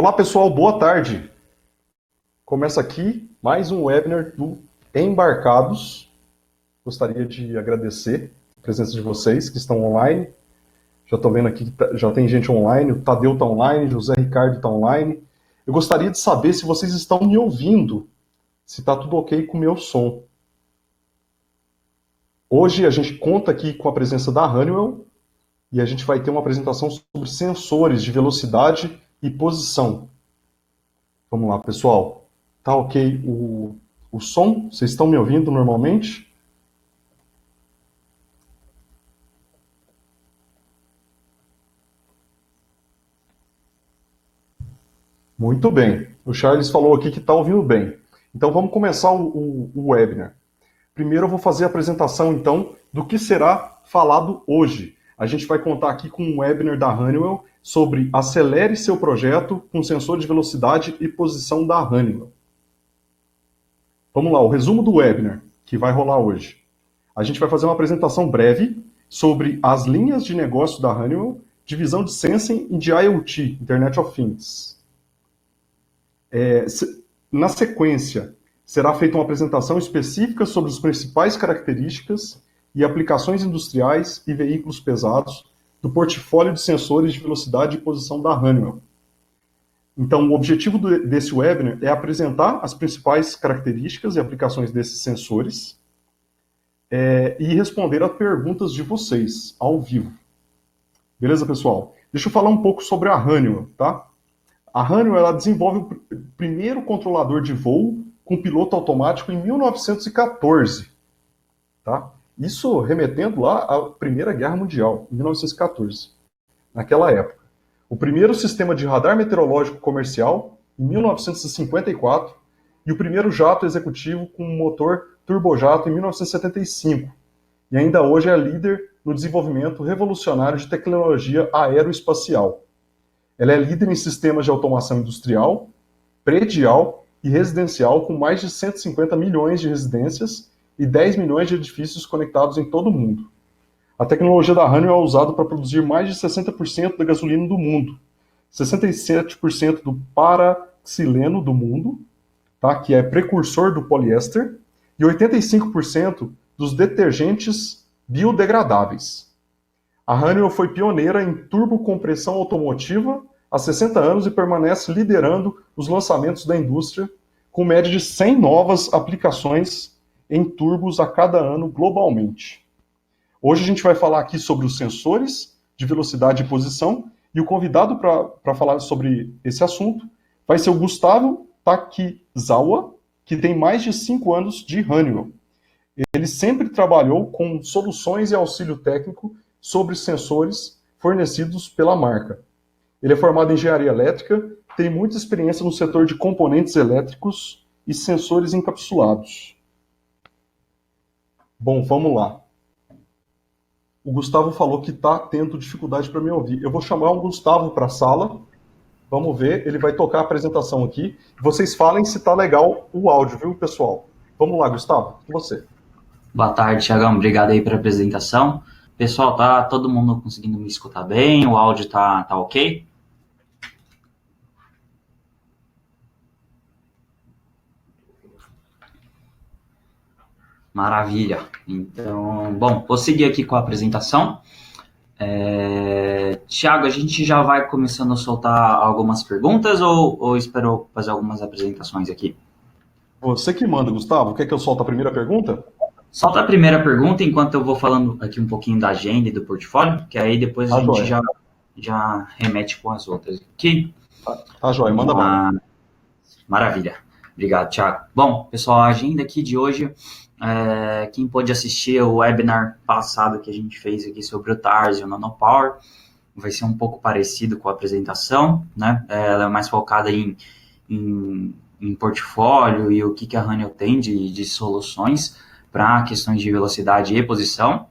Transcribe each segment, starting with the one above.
Olá pessoal, boa tarde. Começa aqui mais um webinar do Embarcados. Gostaria de agradecer a presença de vocês que estão online. Já estou vendo aqui que já tem gente online, o Tadeu está online, José Ricardo está online. Eu gostaria de saber se vocês estão me ouvindo, se está tudo ok com o meu som. Hoje a gente conta aqui com a presença da Honeywell e a gente vai ter uma apresentação sobre sensores de velocidade e posição. Vamos lá, pessoal. Tá ok o som? Vocês estão me ouvindo normalmente? Muito bem. O Charles falou aqui que está ouvindo bem. Então vamos começar o webinar. Primeiro eu vou fazer a apresentação, então, do que será falado hoje. A gente vai contar aqui com um webinar da Honeywell sobre acelere seu projeto com sensor de velocidade e posição da Honeywell. Vamos lá, o resumo do webinar que vai rolar hoje. A gente vai fazer uma apresentação breve sobre as linhas de negócio da Honeywell, divisão de Sensing e de IoT, Internet of Things. Na sequência, será feita uma apresentação específica sobre as principais características e aplicações industriais e veículos pesados do portfólio de sensores de velocidade e posição da Honeywell. Então, o objetivo desse webinar é apresentar as principais características e aplicações desses sensores e responder a perguntas de vocês, ao vivo. Beleza, pessoal? Deixa eu falar um pouco sobre a Honeywell, tá? A Honeywell ela desenvolve o primeiro controlador de voo com piloto automático em 1914, tá? Isso remetendo lá à Primeira Guerra Mundial, em 1914, naquela época. O primeiro sistema de radar meteorológico comercial, em 1954, e o primeiro jato executivo com motor turbojato em 1975. E ainda hoje é líder no desenvolvimento revolucionário de tecnologia aeroespacial. Ela é líder em sistemas de automação industrial, predial e residencial com mais de 150 milhões de residências e 10 milhões de edifícios conectados em todo o mundo. A tecnologia da Honeywell é usada para produzir mais de 60% da gasolina do mundo, 67% do paraxileno do mundo, tá, que é precursor do poliéster, e 85% dos detergentes biodegradáveis. A Honeywell foi pioneira em turbocompressão automotiva há 60 anos e permanece liderando os lançamentos da indústria, com média de 100 novas aplicações em turbos a cada ano globalmente. Hoje a gente vai falar aqui sobre os sensores de velocidade e posição, e o convidado para falar sobre esse assunto vai ser o Gustavo Takizawa, que tem mais de 5 anos de Honeywell. Ele sempre trabalhou com soluções e auxílio técnico sobre sensores fornecidos pela marca. Ele é formado em engenharia elétrica, tem muita experiência no setor de componentes elétricos e sensores encapsulados. Bom, vamos lá. O Gustavo falou que está tendo dificuldade para me ouvir. Eu vou chamar o Gustavo para a sala. Vamos ver, ele vai tocar a apresentação aqui. Vocês falem se está legal o áudio, viu, pessoal? Vamos lá, Gustavo, com você. Boa tarde, Thiagão. Obrigado aí pela apresentação. Pessoal, tá todo mundo conseguindo me escutar bem? O áudio tá ok? Maravilha. Então, bom, vou seguir aqui com a apresentação. Thiago, a gente já vai começando a soltar algumas perguntas ou esperou fazer algumas apresentações aqui? Você que manda, Gustavo. Quer que eu solte a primeira pergunta? Solta a primeira pergunta enquanto eu vou falando aqui um pouquinho da agenda e do portfólio, que aí depois a gente já remete com as outras aqui. Tá joia, manda bala. Maravilha. Obrigado, Thiago. Bom, pessoal, a agenda aqui de hoje, quem pôde assistir o webinar passado que a gente fez aqui sobre o TARS e o NanoPower, vai ser um pouco parecido com a apresentação, né? Ela é mais focada em portfólio e o que a Honeywell tem de soluções para questões de velocidade e posição.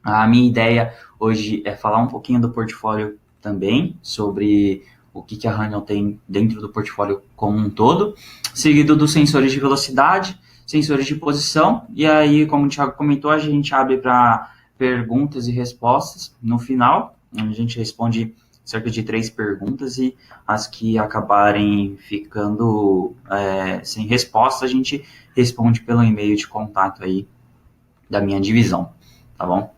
A minha ideia hoje é falar um pouquinho do portfólio também, sobre o que a Honeywell tem dentro do portfólio como um todo, seguido dos sensores de velocidade, sensores de posição, e aí, como o Thiago comentou, a gente abre para perguntas e respostas no final, a gente responde cerca de 3 perguntas, e as que acabarem ficando sem resposta, a gente responde pelo e-mail de contato aí da minha divisão, tá bom?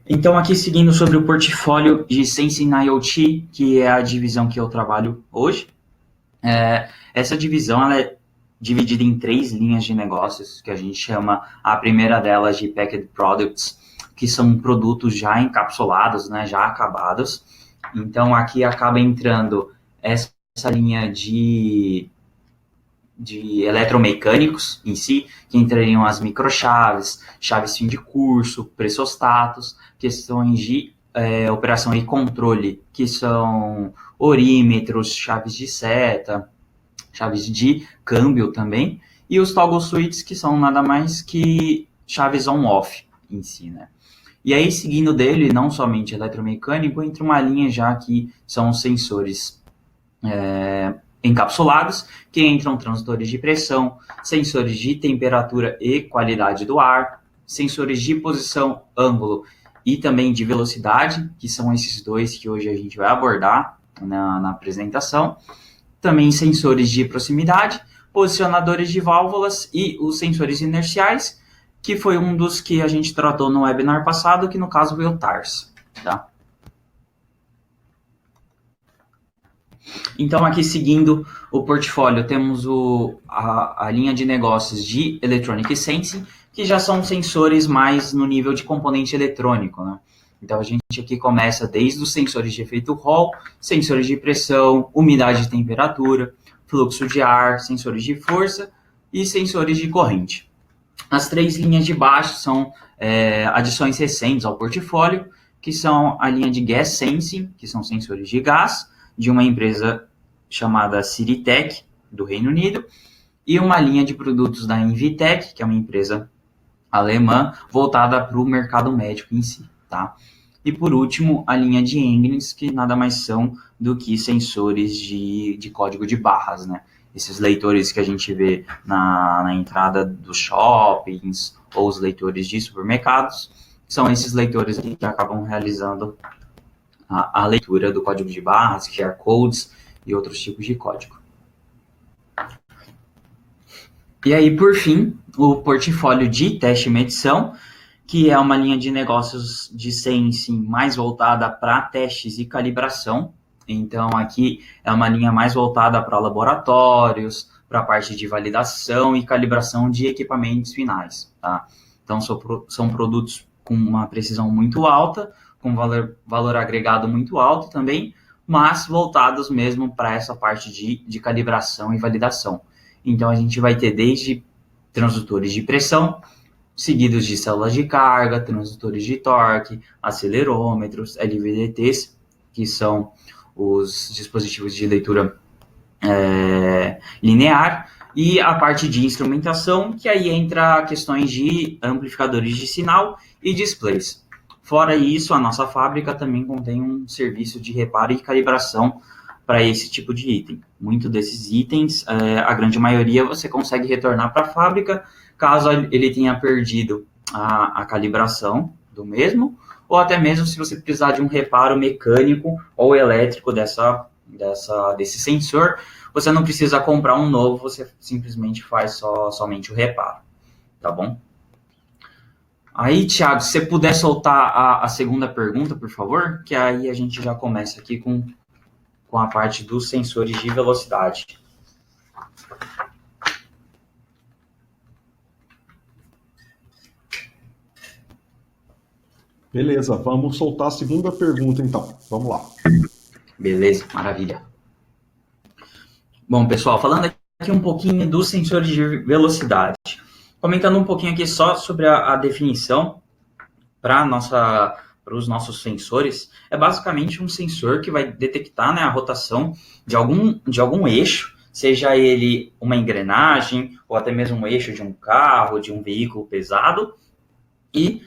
Então, aqui seguindo sobre o portfólio de Sensing IoT, que é a divisão que eu trabalho hoje. Essa divisão ela é dividida em 3 linhas de negócios, que a gente chama a primeira delas de Packaged Products, que são produtos já encapsulados, né, já acabados. Então, aqui acaba entrando essa linha de eletromecânicos em si, que entrariam as microchaves, chaves fim de curso, pressostatos, questões de operação e controle, que são orímetros, chaves de seta, chaves de câmbio também, e os toggle switches, que são nada mais que chaves on-off em si, né? E aí, seguindo dele, não somente eletromecânico, entra uma linha já que são os sensores encapsulados, que entram transdutores de pressão, sensores de temperatura e qualidade do ar, sensores de posição, ângulo e também de velocidade, que são esses 2 que hoje a gente vai abordar na apresentação. Também sensores de proximidade, posicionadores de válvulas e os sensores inerciais, que foi um dos que a gente tratou no webinar passado, que no caso foi o TARS, tá? Então, aqui seguindo o portfólio, temos a linha de negócios de Electronic Sensing, que já são sensores mais no nível de componente eletrônico, né? Então, a gente aqui começa desde os sensores de efeito Hall, sensores de pressão, umidade e temperatura, fluxo de ar, sensores de força e sensores de corrente. As 3 linhas de baixo são adições recentes ao portfólio, que são a linha de Gas Sensing, que são sensores de gás, de uma empresa chamada Ciritec, do Reino Unido, e uma linha de produtos da Invitec, que é uma empresa alemã, voltada para o mercado médico em si, tá? E por último, a linha de Engines, que nada mais são do que sensores de código de barras, né? Esses leitores que a gente vê na entrada dos shoppings ou os leitores de supermercados, são esses leitores que acabam realizando a leitura do código de barras, QR codes e outros tipos de código. E aí, por fim, o portfólio de teste e medição, que é uma linha de negócios de sensing mais voltada para testes e calibração. Então, aqui é uma linha mais voltada para laboratórios, para a parte de validação e calibração de equipamentos finais, tá? Então, são produtos com uma precisão muito alta, com valor agregado muito alto também, mas voltados mesmo para essa parte de calibração e validação. Então, a gente vai ter desde transdutores de pressão, seguidos de células de carga, transdutores de torque, acelerômetros, LVDTs, que são os dispositivos de leitura linear, e a parte de instrumentação, que aí entra questões de amplificadores de sinal e displays. Fora isso, a nossa fábrica também contém um serviço de reparo e calibração para esse tipo de item. Muitos desses itens, a grande maioria, você consegue retornar para a fábrica, caso ele tenha perdido a calibração do mesmo, ou até mesmo se você precisar de um reparo mecânico ou elétrico desse sensor, você não precisa comprar um novo, você simplesmente faz somente o reparo, tá bom? Aí, Thiago, se você puder soltar a segunda pergunta, por favor, que aí a gente já começa aqui com a parte dos sensores de velocidade. Beleza, vamos soltar a segunda pergunta então. Vamos lá. Beleza, maravilha. Bom, pessoal, falando aqui um pouquinho dos sensores de velocidade. Comentando um pouquinho aqui só sobre a definição para os nossos sensores, é basicamente um sensor que vai detectar, né, a rotação de algum eixo, seja ele uma engrenagem ou até mesmo um eixo de um carro, de um veículo pesado, e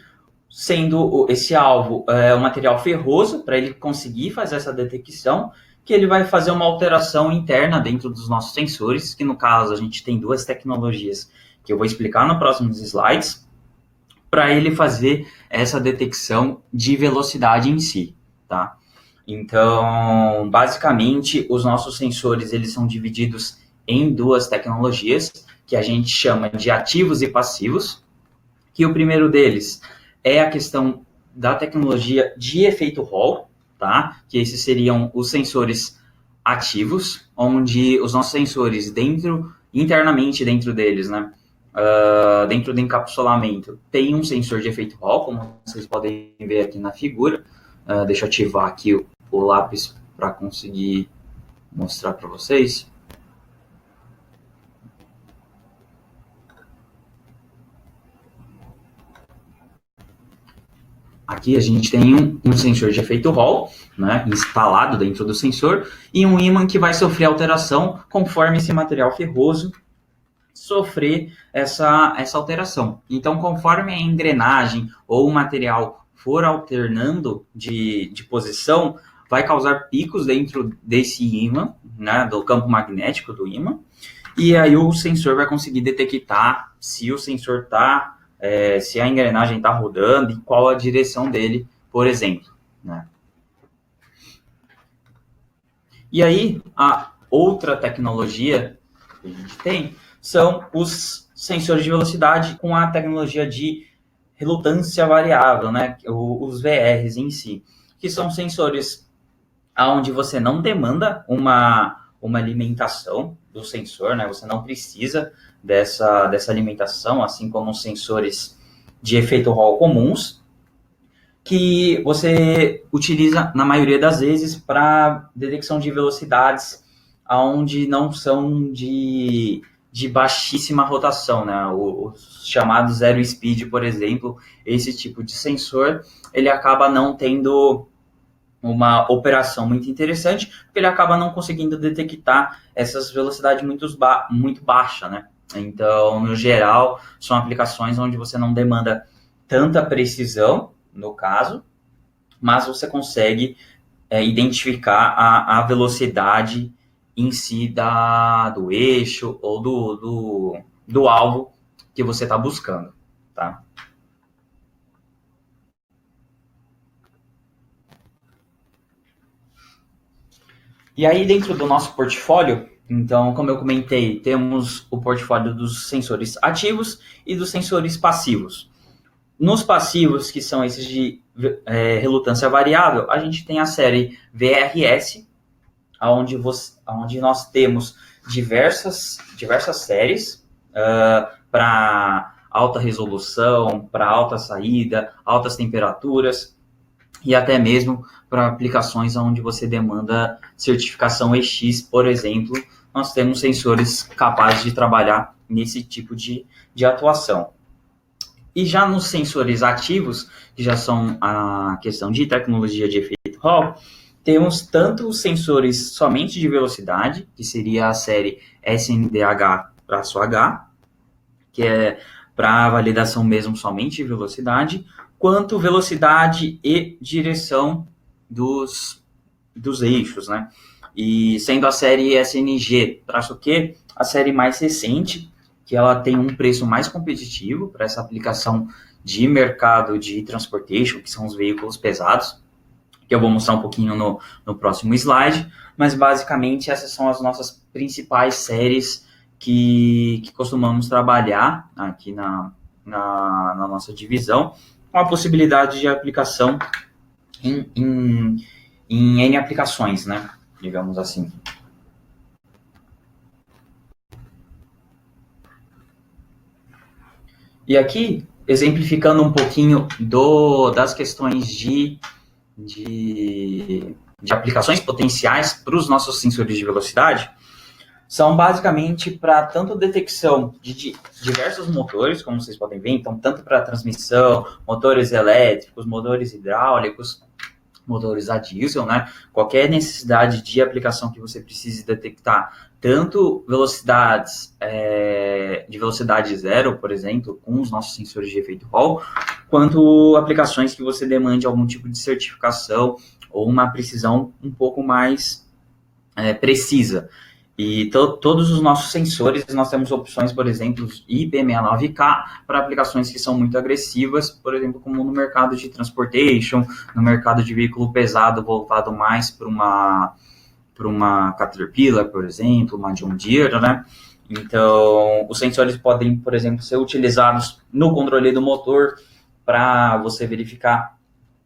sendo esse alvo um material ferroso, para ele conseguir fazer essa detecção, que ele vai fazer uma alteração interna dentro dos nossos sensores, que no caso a gente tem 2 tecnologias que eu vou explicar nos próximos slides, para ele fazer essa detecção de velocidade em si, tá? Então, basicamente, os nossos sensores, eles são divididos em duas tecnologias, que a gente chama de ativos e passivos, que o primeiro deles é a questão da tecnologia de efeito Hall, tá? Que esses seriam os sensores ativos, onde os nossos sensores internamente dentro deles, né? Dentro do encapsulamento, tem um sensor de efeito Hall, como vocês podem ver aqui na figura. Deixa eu ativar aqui o lápis para conseguir mostrar para vocês. Aqui a gente tem um sensor de efeito Hall, né, instalado dentro do sensor, e um ímã que vai sofrer alteração conforme esse material ferroso sofrer essa alteração. Então, conforme a engrenagem ou o material for alternando de posição, vai causar picos dentro desse ímã, né, do campo magnético do ímã, e aí o sensor vai conseguir detectar se o sensor está se a engrenagem está rodando e qual a direção dele, por exemplo, né? E aí, a outra tecnologia que a gente tem são os sensores de velocidade com a tecnologia de relutância variável, né? Os VRs em si, que são sensores onde você não demanda uma alimentação do sensor, né? Você não precisa dessa alimentação, assim como os sensores de efeito Hall comuns, que você utiliza na maioria das vezes para detecção de velocidades onde não são de baixíssima rotação, né? Os chamados zero speed, por exemplo, esse tipo de sensor, ele acaba não tendo uma operação muito interessante, porque ele acaba não conseguindo detectar essas velocidades muito baixas, né? Então, no geral, são aplicações onde você não demanda tanta precisão, no caso, mas você consegue identificar a velocidade em si do eixo ou do alvo que você está buscando, tá? E aí, dentro do nosso portfólio, então, como eu comentei, temos o portfólio dos sensores ativos e dos sensores passivos. Nos passivos, que são esses de relutância variável, a gente tem a série VRS, onde nós temos diversas séries para alta resolução, para alta saída, altas temperaturas, e até mesmo para aplicações onde você demanda certificação EX, por exemplo, nós temos sensores capazes de trabalhar nesse tipo de atuação. E já nos sensores ativos, que já são a questão de tecnologia de efeito Hall, temos tanto os sensores somente de velocidade, que seria a série SNDH-H, que é para validação mesmo somente de velocidade, quanto velocidade e direção dos eixos, né? E sendo a série SNG-Q, a série mais recente, que ela tem um preço mais competitivo para essa aplicação de mercado de transportation, que são os veículos pesados, que eu vou mostrar um pouquinho no próximo slide, mas basicamente essas são as nossas principais séries que costumamos trabalhar aqui na nossa divisão, com a possibilidade de aplicação em N aplicações, né? Digamos assim. E aqui, exemplificando um pouquinho das questões de aplicações potenciais para os nossos sensores de velocidade, são basicamente para tanto detecção de diversos motores, como vocês podem ver, então tanto para transmissão, motores elétricos, motores hidráulicos, motores a diesel, né? Qualquer necessidade de aplicação que você precise detectar, tanto velocidades de velocidade zero, por exemplo, com os nossos sensores de efeito Hall, quanto aplicações que você demande algum tipo de certificação ou uma precisão um pouco mais precisa. E todos os nossos sensores, nós temos opções, por exemplo, IP69K, para aplicações que são muito agressivas, por exemplo, como no mercado de transportation, no mercado de veículo pesado, voltado mais para uma Caterpillar, por exemplo, uma John Deere, né? Então, os sensores podem, por exemplo, ser utilizados no controle do motor para você verificar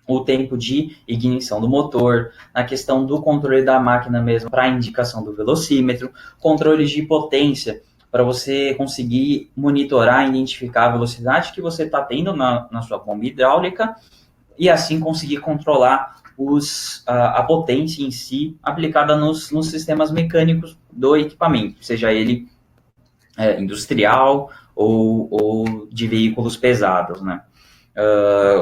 o tempo de ignição do motor, na questão do controle da máquina mesmo, para a indicação do velocímetro, controles de potência, para você conseguir monitorar e identificar a velocidade que você está tendo na sua bomba hidráulica, e assim conseguir controlar a potência em si aplicada nos sistemas mecânicos do equipamento, seja ele industrial ou de veículos pesados, né?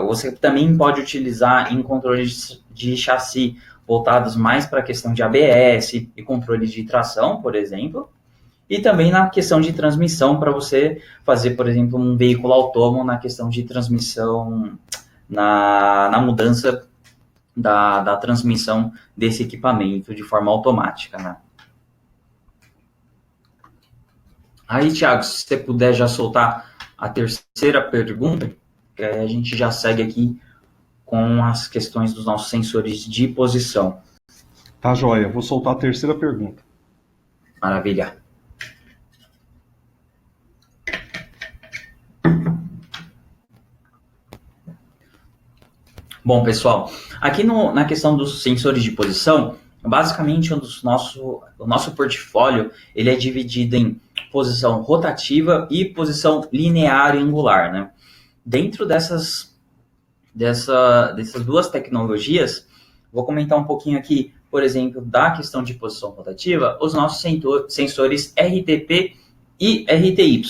Você também pode utilizar em controles de chassi voltados mais para a questão de ABS e controle de tração, por exemplo, e também na questão de transmissão, para você fazer, por exemplo, um veículo autônomo na questão de transmissão, na mudança da transmissão desse equipamento de forma automática, né? Aí, Thiago, se você puder já soltar a terceira pergunta, a gente já segue aqui com as questões dos nossos sensores de posição. Tá, joia. Vou soltar a terceira pergunta. Maravilha. Bom, pessoal, aqui na questão dos sensores de posição, basicamente o nosso portfólio ele é dividido em posição rotativa e posição linear e angular, né? Dentro dessas duas tecnologias, vou comentar um pouquinho aqui, por exemplo, da questão de posição rotativa, os nossos sensores RTP e RTY.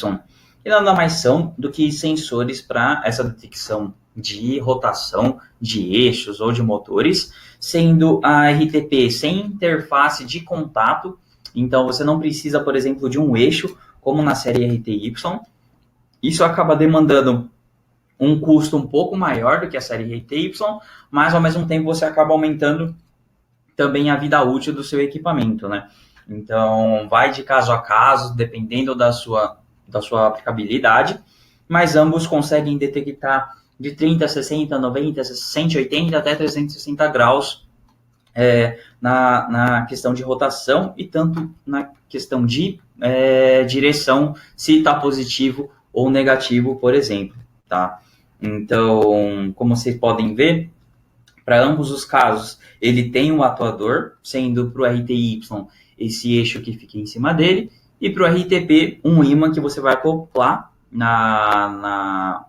E nada mais são do que sensores para essa detecção de rotação de eixos ou de motores, sendo a RTP sem interface de contato, então você não precisa, por exemplo, de um eixo, como na série RTY. Isso acaba demandando um custo um pouco maior do que a série RTY, mas ao mesmo tempo você acaba aumentando também a vida útil do seu equipamento, né? Então, vai de caso a caso, dependendo da sua aplicabilidade, mas ambos conseguem detectar de 30, 60, 90, 180 até 360 graus na questão de rotação e tanto na questão de direção, se está positivo ou negativo, por exemplo, tá? Então, como vocês podem ver, para ambos os casos, ele tem um atuador, sendo para o RTY esse eixo que fica em cima dele, e para o RTP um ímã que você vai acoplar no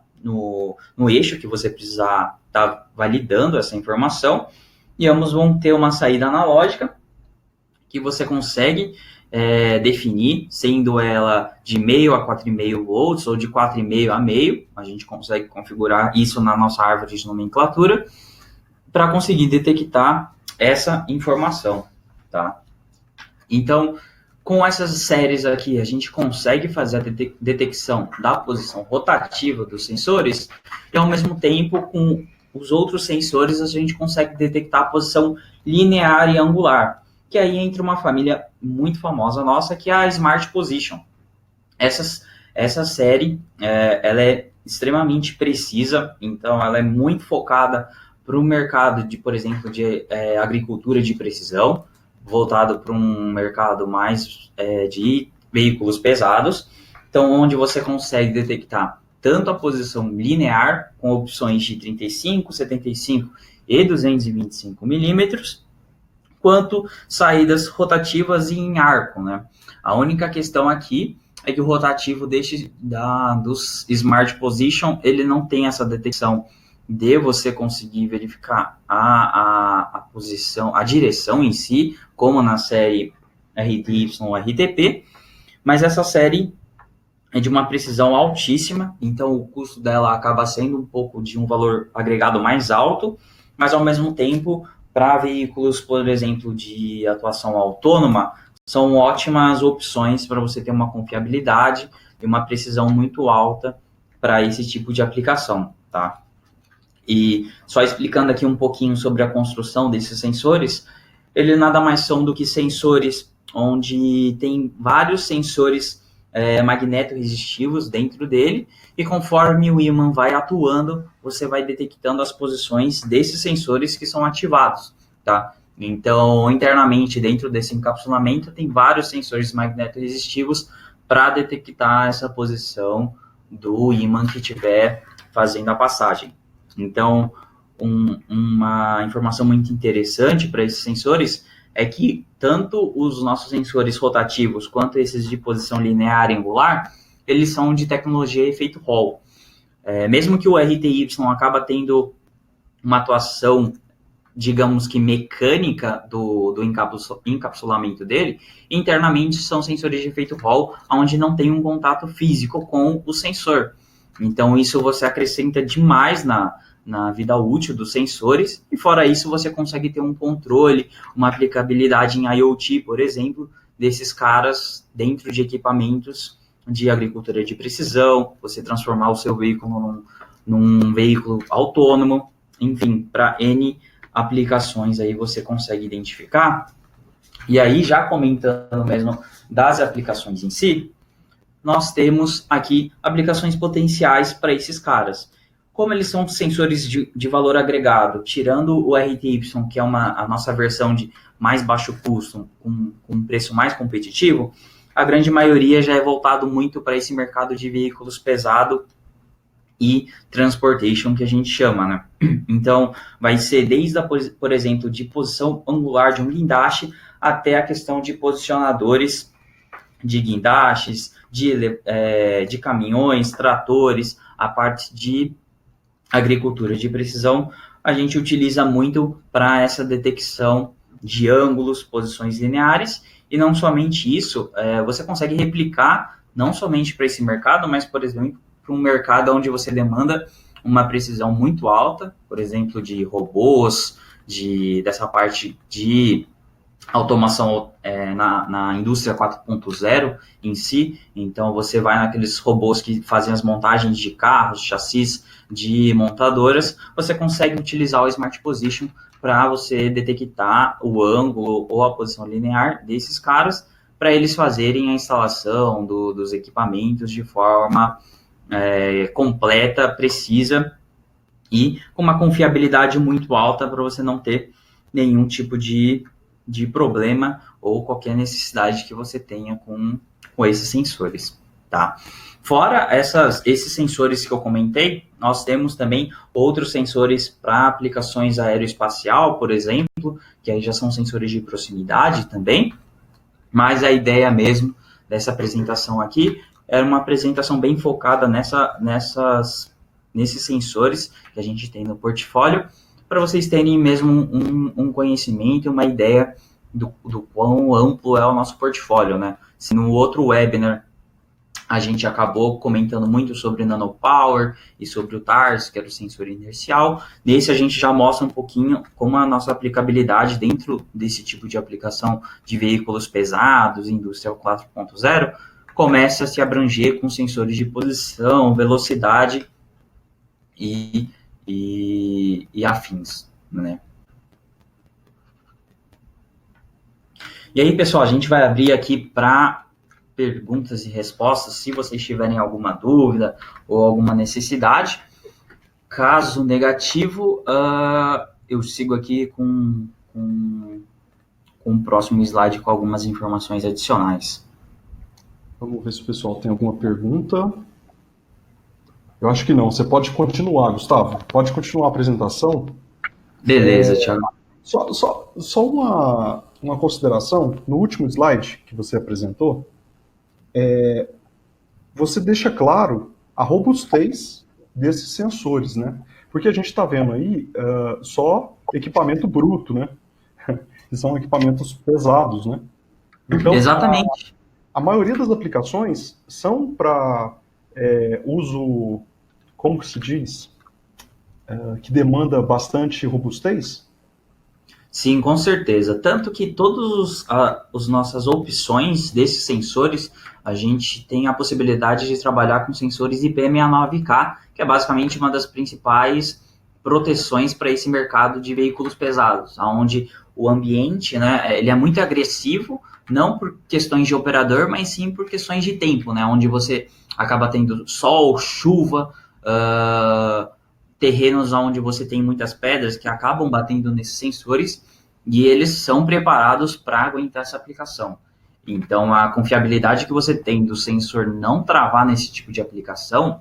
eixo que você precisar estar validando essa informação, e ambos vão ter uma saída analógica que você consegue definir, sendo ela de meio a 4,5 volts ou de 4,5 a meio. A gente consegue configurar isso na nossa árvore de nomenclatura para conseguir detectar essa informação, tá? Então, com essas séries aqui, a gente consegue fazer a detecção da posição rotativa dos sensores e, ao mesmo tempo, com os outros sensores, a gente consegue detectar a posição linear e angular, que aí entra uma família muito famosa nossa, que é a Smart Position. Essa série, ela é extremamente precisa, então ela é muito focada para o mercado de, por exemplo, de agricultura de precisão, voltado para um mercado mais de veículos pesados, então onde você consegue detectar tanto a posição linear, com opções de 35, 75 e 225 milímetros, quanto saídas rotativas e em arco, né? A única questão aqui é que o rotativo dos Smart Position, ele não tem essa detecção de você conseguir verificar a posição, a direção em si, como na série RTY ou RTP, mas essa série é de uma precisão altíssima, então o custo dela acaba sendo um pouco de um valor agregado mais alto, mas ao mesmo tempo, para veículos, por exemplo, de atuação autônoma, são ótimas opções para você ter uma confiabilidade e uma precisão muito alta para esse tipo de aplicação, tá? E só explicando aqui um pouquinho sobre a construção desses sensores, eles nada mais são do que sensores onde tem vários sensores magneto-resistivos dentro dele, e conforme o ímã vai atuando, você vai detectando as posições desses sensores que são ativados, tá? Então, internamente, dentro desse encapsulamento, tem vários sensores magneto-resistivos para detectar essa posição do ímã que estiver fazendo a passagem. Então, uma informação muito interessante para esses sensores é que tanto os nossos sensores rotativos quanto esses de posição linear e angular, eles são de tecnologia efeito Hall. Mesmo que o RTY acaba tendo uma atuação, digamos que mecânica do encapsulamento dele, internamente são sensores de efeito Hall, onde não tem um contato físico com o sensor. Então, isso você acrescenta demais na vida útil dos sensores, e fora isso você consegue ter um controle, uma aplicabilidade em IoT, por exemplo, desses caras dentro de equipamentos de agricultura de precisão, você transformar o seu veículo num veículo autônomo, enfim, para N aplicações aí você consegue identificar. E aí, já comentando mesmo das aplicações em si, nós temos aqui aplicações potenciais para esses caras. Como eles são sensores de valor agregado, tirando o RTY, que é a nossa versão de mais baixo custo, com um preço mais competitivo, a grande maioria já é voltado muito para esse mercado de veículos pesado e transportation, que a gente chama, né? Então, vai ser desde, por exemplo, de posição angular de um guindaste até a questão de posicionadores de guindastes, de caminhões, tratores, a parte de agricultura de precisão, a gente utiliza muito para essa detecção de ângulos, posições lineares, e não somente isso, você consegue replicar, não somente para esse mercado, mas, por exemplo, para um mercado onde você demanda uma precisão muito alta, por exemplo, de robôs, dessa parte de automação na indústria 4.0 em si. Então, você vai naqueles robôs que fazem as montagens de carros, chassis de montadoras, você consegue utilizar o Smart Position para você detectar o ângulo ou a posição linear desses caras, para eles fazerem a instalação dos equipamentos de forma completa, precisa e com uma confiabilidade muito alta, para você não ter nenhum tipo de problema ou qualquer necessidade que você tenha com esses sensores, tá? Fora esses sensores que eu comentei, nós temos também outros sensores para aplicações aeroespacial, por exemplo, que aí já são sensores de proximidade também, mas a ideia mesmo dessa apresentação aqui era uma apresentação bem focada nesses sensores que a gente tem no portfólio, para vocês terem mesmo um conhecimento, uma ideia do quão amplo é o nosso portfólio, né? Se no outro webinar a gente acabou comentando muito sobre nanopower e sobre o TARS, que era o sensor inercial, nesse a gente já mostra um pouquinho como a nossa aplicabilidade dentro desse tipo de aplicação de veículos pesados, indústria 4.0, começa a se abranger com sensores de posição, velocidade e afins, né? E aí, pessoal, a gente vai abrir aqui para perguntas e respostas, se vocês tiverem alguma dúvida ou alguma necessidade. Caso negativo, eu sigo aqui com o próximo slide com algumas informações adicionais. Vamos ver se o pessoal tem alguma pergunta. Eu acho que não. Você pode continuar, Gustavo. Pode continuar a apresentação. Beleza, Thiago. Só uma consideração. No último slide que você apresentou, você deixa claro a robustez desses sensores, né? Porque a gente está vendo aí só equipamento bruto, né? Que são equipamentos pesados, né? Então, exatamente. A maioria das aplicações são para uso, como que se diz? Que demanda bastante robustez? Sim, com certeza. Tanto que todas as nossas opções desses sensores, a gente tem a possibilidade de trabalhar com sensores IP69K, que é basicamente uma das principais proteções para esse mercado de veículos pesados, onde o ambiente, né, ele é muito agressivo não por questões de operador, mas sim por questões de tempo, né? Onde você acaba tendo sol, chuva, terrenos onde você tem muitas pedras que acabam batendo nesses sensores e eles são preparados para aguentar essa aplicação. Então, a confiabilidade que você tem do sensor não travar nesse tipo de aplicação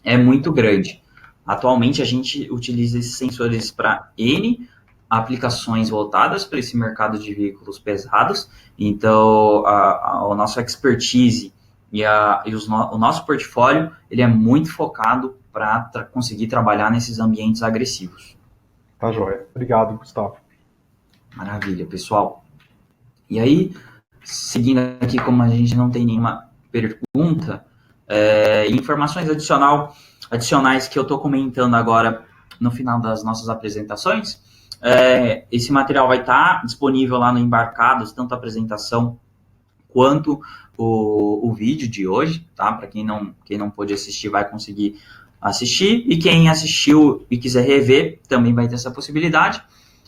é muito grande. Atualmente, a gente utiliza esses sensores para N aplicações voltadas para esse mercado de veículos pesados. Então, a nossa expertise o nosso portfólio ele é muito focado para conseguir trabalhar nesses ambientes agressivos. Tá, joia. Obrigado, Gustavo. Maravilha, pessoal. E aí, seguindo aqui, como a gente não tem nenhuma pergunta, informações adicionais que eu estou comentando agora no final das nossas apresentações, esse material vai estar disponível lá no Embarcados, tanto a apresentação quanto o vídeo de hoje, tá? Para quem não pôde assistir, vai conseguir assistir, e quem assistiu e quiser rever, também vai ter essa possibilidade.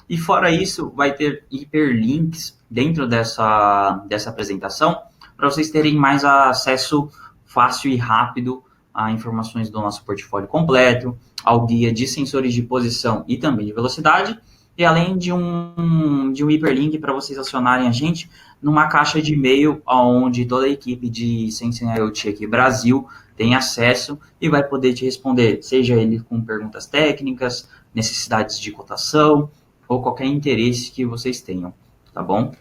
E fora isso, vai ter hiperlinks dentro dessa apresentação, para vocês terem mais acesso fácil e rápido a informações do nosso portfólio completo, ao guia de sensores de posição e também de velocidade, e além de um hiperlink para vocês acionarem a gente numa caixa de e-mail onde toda a equipe de Sensing IoT aqui Brasil tem acesso e vai poder te responder, seja ele com perguntas técnicas, necessidades de cotação ou qualquer interesse que vocês tenham, tá bom?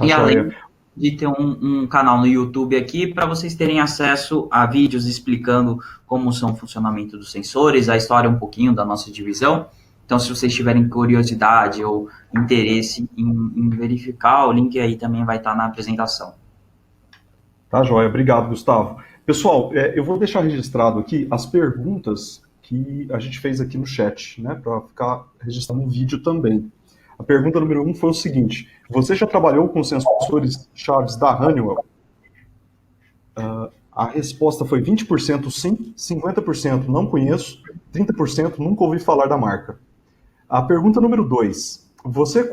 E além de ter um canal no YouTube aqui para vocês terem acesso a vídeos explicando como são o funcionamento dos sensores, a história um pouquinho da nossa divisão. Então, se vocês tiverem curiosidade ou interesse em verificar, o link aí também vai estar na apresentação. Tá, joia. Obrigado, Gustavo. Pessoal, eu vou deixar registrado aqui as perguntas que a gente fez aqui no chat, né, para ficar registrado no vídeo também. A pergunta número 1 foi o seguinte: você já trabalhou com sensores chaves da Honeywell? A resposta foi 20% sim, 50% não conheço, 30% nunca ouvi falar da marca. A pergunta número 2, você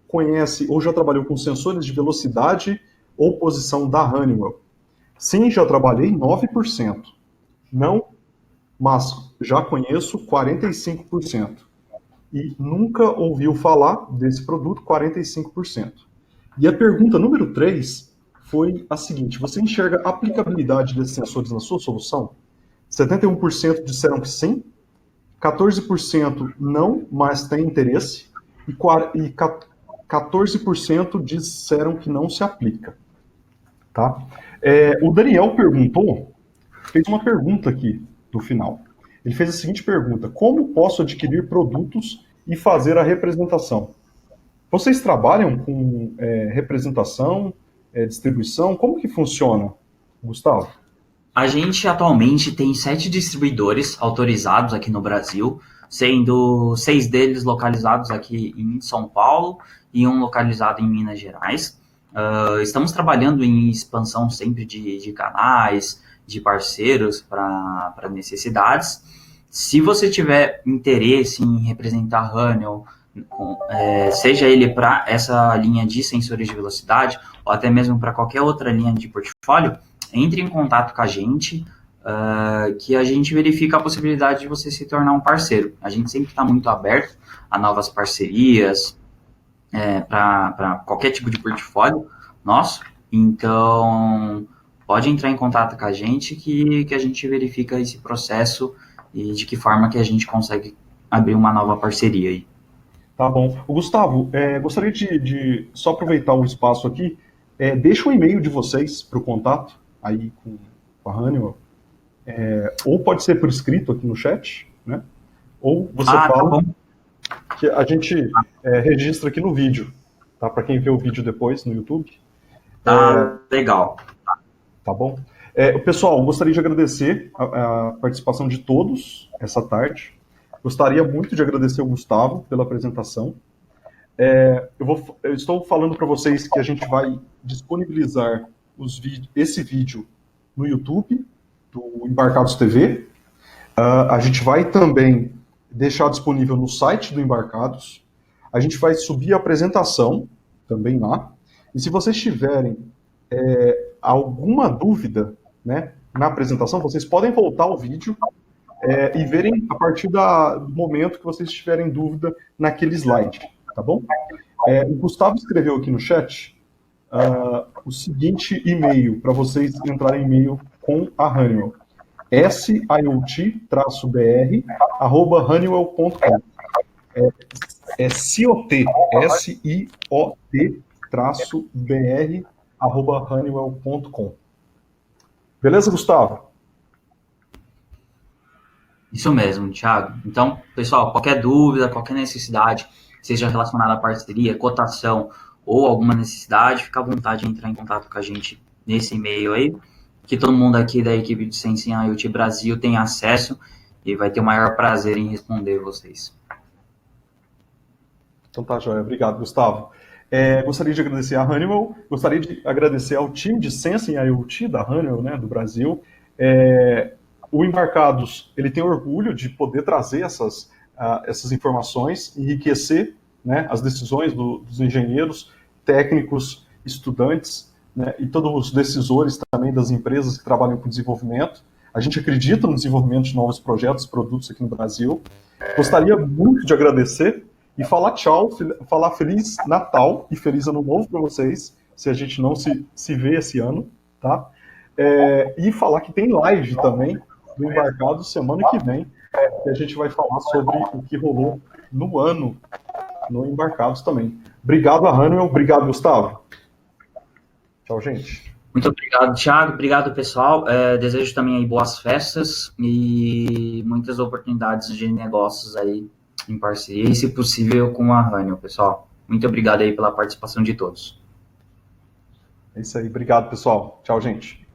conhece ou já trabalhou com sensores de velocidade ou posição da Honeywell? Sim, já trabalhei, 9%. Não, mas já conheço, 45%. E nunca ouviu falar desse produto, 45%. E a pergunta número 3 foi a seguinte: você enxerga a aplicabilidade desses sensores na sua solução? 71% disseram que sim, 14% não, mas tem interesse, e 14% disseram que não se aplica. Tá? O Daniel fez uma pergunta aqui no final. Ele fez a seguinte pergunta: como posso adquirir produtos e fazer a representação? Vocês trabalham com representação, distribuição? Como que funciona, Gustavo? A gente atualmente tem 7 distribuidores autorizados aqui no Brasil, sendo 6 deles localizados aqui em São Paulo e um localizado em Minas Gerais. Estamos trabalhando em expansão sempre de canais, de parceiros para necessidades. Se você tiver interesse em representar Honeywell, seja ele para essa linha de sensores de velocidade ou até mesmo para qualquer outra linha de portfólio, entre em contato com a gente, que a gente verifica a possibilidade de você se tornar um parceiro. A gente sempre está muito aberto a novas parcerias, para qualquer tipo de portfólio nosso. Então, pode entrar em contato com a gente que a gente verifica esse processo e de que forma que a gente consegue abrir uma nova parceria aí. Tá bom. Gustavo, gostaria de só aproveitar o espaço aqui. Deixa o e-mail de vocês para o contato aí com a Honeywell, ou pode ser por escrito aqui no chat, né? Ou você fala que a gente registra aqui no vídeo, tá? Para quem vê o vídeo depois no YouTube. Legal. Tá bom? Pessoal, gostaria de agradecer a participação de todos essa tarde. Gostaria muito de agradecer o Gustavo pela apresentação. Eu estou falando para vocês que a gente vai disponibilizar esse vídeo no YouTube do Embarcados TV. A gente vai também deixar disponível no site do Embarcados. A gente vai subir a apresentação também lá. E se vocês tiverem alguma dúvida, né, na apresentação, vocês podem voltar ao vídeo e verem a partir do momento que vocês tiverem dúvida naquele slide, tá bom? O Gustavo escreveu aqui no chat o seguinte e-mail, para vocês entrarem em e-mail com a Honeywell. siot-br@honeywell.com. SIOT, SIOT-br@honeywell.com. Beleza, Gustavo? Isso mesmo, Thiago. Então, pessoal, qualquer dúvida, qualquer necessidade, seja relacionada à parceria, cotação ou alguma necessidade, fica à vontade de entrar em contato com a gente nesse e-mail aí, que todo mundo aqui da equipe de Sensing IoT Brasil tem acesso e vai ter o maior prazer em responder vocês. Então tá, joia. Obrigado, Gustavo. Gostaria de agradecer a Honeywell, gostaria de agradecer ao time de Sensing IoT da Honeywell, né, do Brasil. O Embarcados, ele tem orgulho de poder trazer essas informações, enriquecer, né, as decisões dos engenheiros, técnicos, estudantes, né, e todos os decisores também das empresas que trabalham com desenvolvimento. A gente acredita no desenvolvimento de novos projetos, produtos aqui no Brasil. Gostaria muito de agradecer e falar tchau, falar Feliz Natal e Feliz Ano Novo para vocês, se a gente não se vê esse ano, tá? E falar que tem live também do Embarcado semana que vem, que a gente vai falar sobre o que rolou no ano no Embarcados também. Obrigado a Honeywell, obrigado, Gustavo. Tchau, gente. Muito obrigado, Thiago. Obrigado, pessoal. Desejo também aí boas festas e muitas oportunidades de negócios aí em parceria e, se possível, com a Honeywell, pessoal. Muito obrigado aí pela participação de todos. É isso aí. Obrigado, pessoal. Tchau, gente.